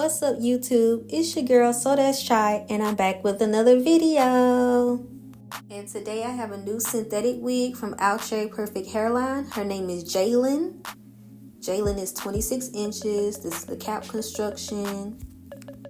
What's up YouTube? It's your girl So That's Shy and I'm back with another video. And today I have a new synthetic wig from Outre Perfect Hairline. Her name is Jaylin. Jaylin is 26 inches. This is the cap construction.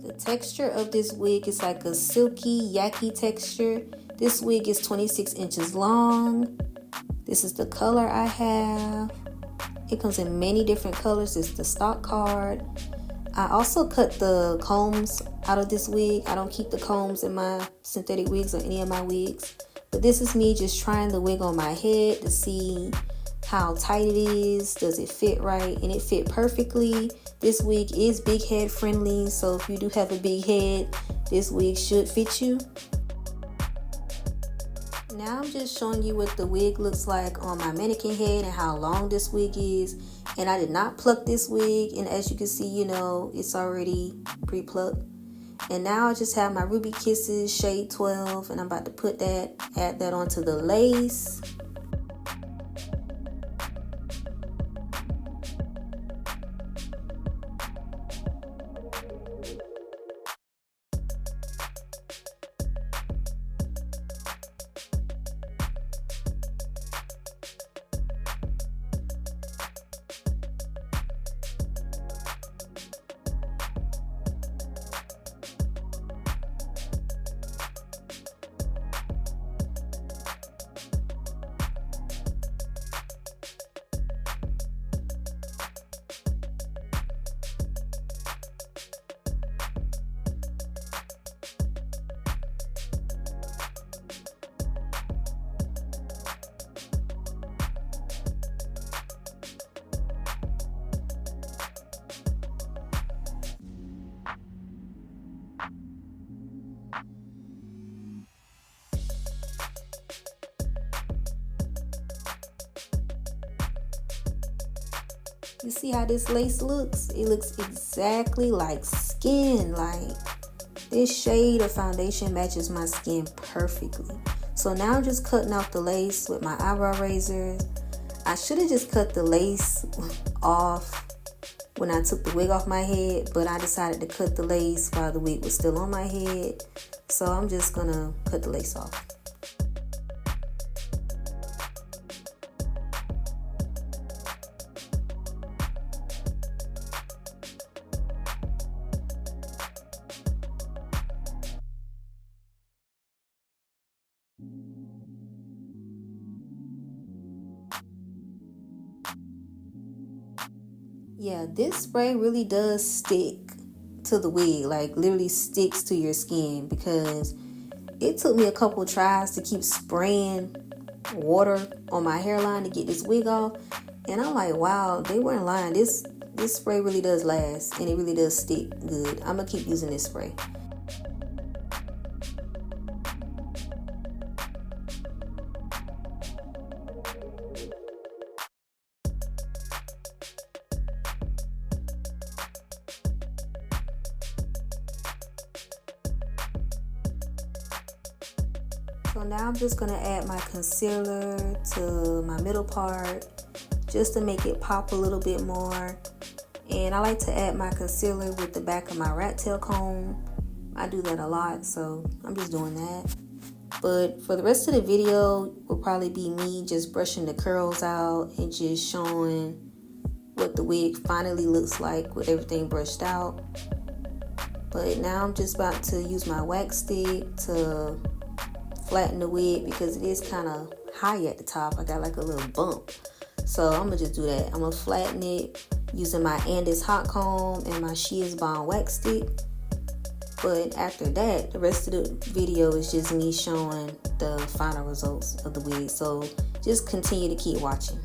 The texture of this wig is like a silky, yucky texture. This wig is 26 inches long. This is the color I have. It comes in many different colors. It's the stock card. I also cut the combs out of this wig. I don't keep the combs in my synthetic wigs or any of my wigs. But this is me just trying the wig on my head to see how tight it is. Does it fit right? And it fit perfectly. This wig is big head friendly. So if you do have a big head, this wig should fit you. Now I'm just showing you what the wig looks like on my mannequin head and how long this wig is. And I did not pluck this wig, and as you can see, you know, it's already pre-plucked. And now I just have my Ruby Kisses shade 12, and I'm about to add that onto the lace. You see how this lace looks? It looks exactly like skin. Like this shade of foundation matches my skin perfectly. So now I'm just cutting out the lace with my eyebrow razor. I should have just cut the lace off when I took the wig off my head, but I decided to cut the lace while the wig was still on my head. So I'm just gonna cut the lace off. Yeah, this spray really does stick to the wig, like literally sticks to your skin, because it took me a couple tries to keep spraying water on my hairline to get this wig off, and I'm like, wow, they weren't lying. This spray really does last, and it really does stick good. I'm gonna keep using this spray. So now I'm just gonna add my concealer to my middle part just to make it pop a little bit more. And I like to add my concealer with the back of my rat tail comb. I do that a lot, so I'm just doing that. But for the rest of the video will probably be me just brushing the curls out and just showing what the wig finally looks like with everything brushed out. But now I'm just about to use my wax stick to flatten the wig because it is kind of high at the top. I got like a little bump, so I'm gonna just do that. I'm gonna flatten it using my Andis hot comb and my Lace Bond wax stick. But after that, the rest of the video is just me showing the final results of the wig, so just continue to keep watching.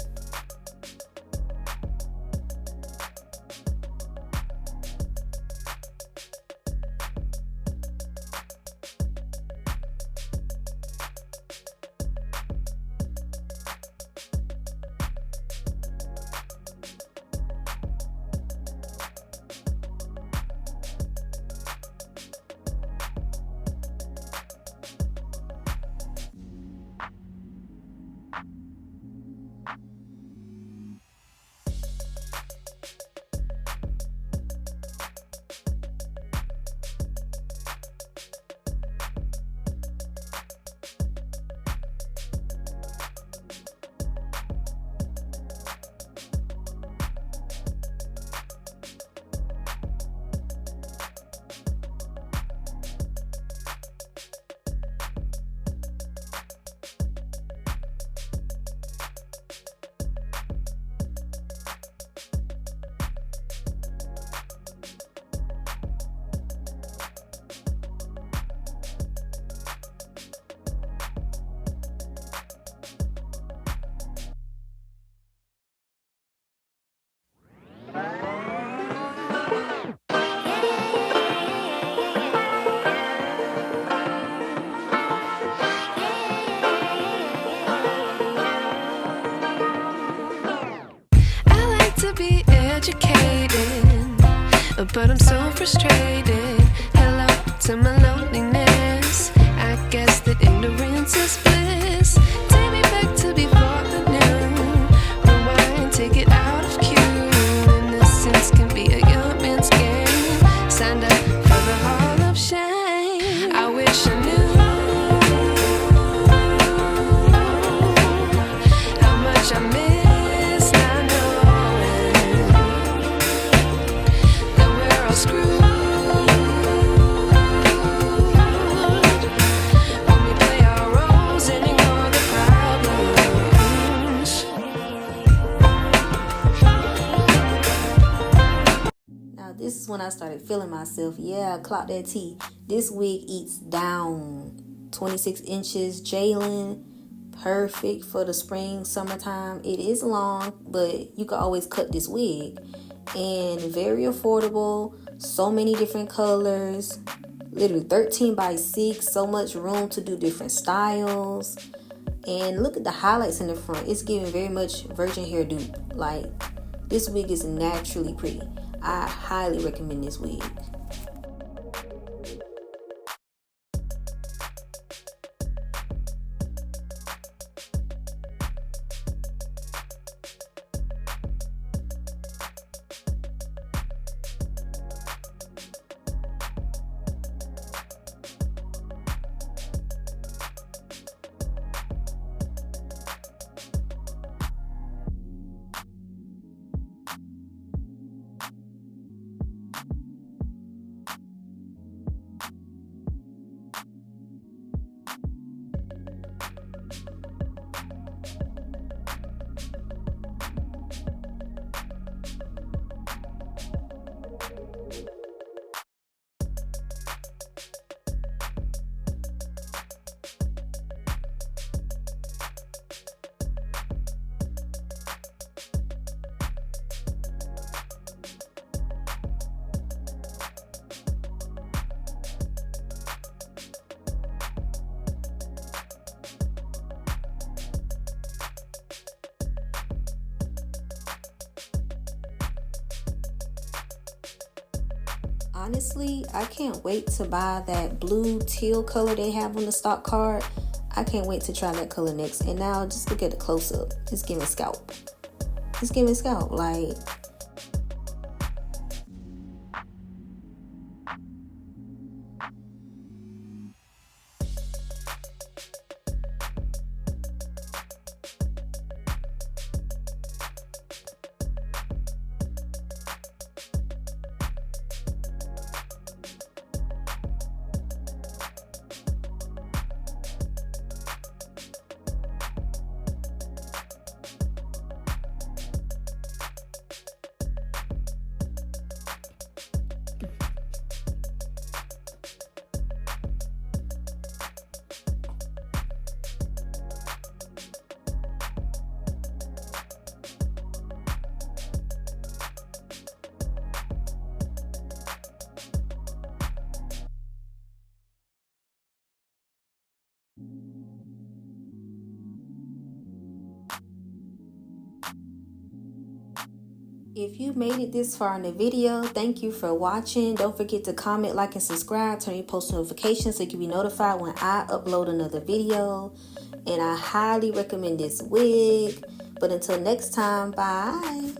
to be educated, but I'm so frustrated. Hello to my loneliness. I guess that ignorance is bliss. Take me back to before the noon. Rewind, take it out of cue. Innocence can be a young man's game. Signed up for the hall of shame. I wish I knew how much I miss not knowing that we're all screwed when we play our roles and ignore the problems. Now this is when I started feeling myself. Yeah, I clocked that T. This wig eats down. 26 inches, Jaylin, perfect for the spring, summertime. It is long, but you can always cut this wig. And very affordable, so many different colors. Literally 13 by 6, so much room to do different styles. And look at the highlights in the front. It's giving very much virgin hair dupe. Like, this wig is naturally pretty. I highly recommend this wig. Honestly, I can't wait to buy that blue teal color they have on the stock card. I can't wait to try that color next. And now just look at the close-up. It's giving scalp. It's giving scalp. Like, if you made it this far in the video, thank you for watching. Don't forget to comment, like, and subscribe. Turn your post notifications so you can be notified when I upload another video. And I highly recommend this wig. But until next time, bye.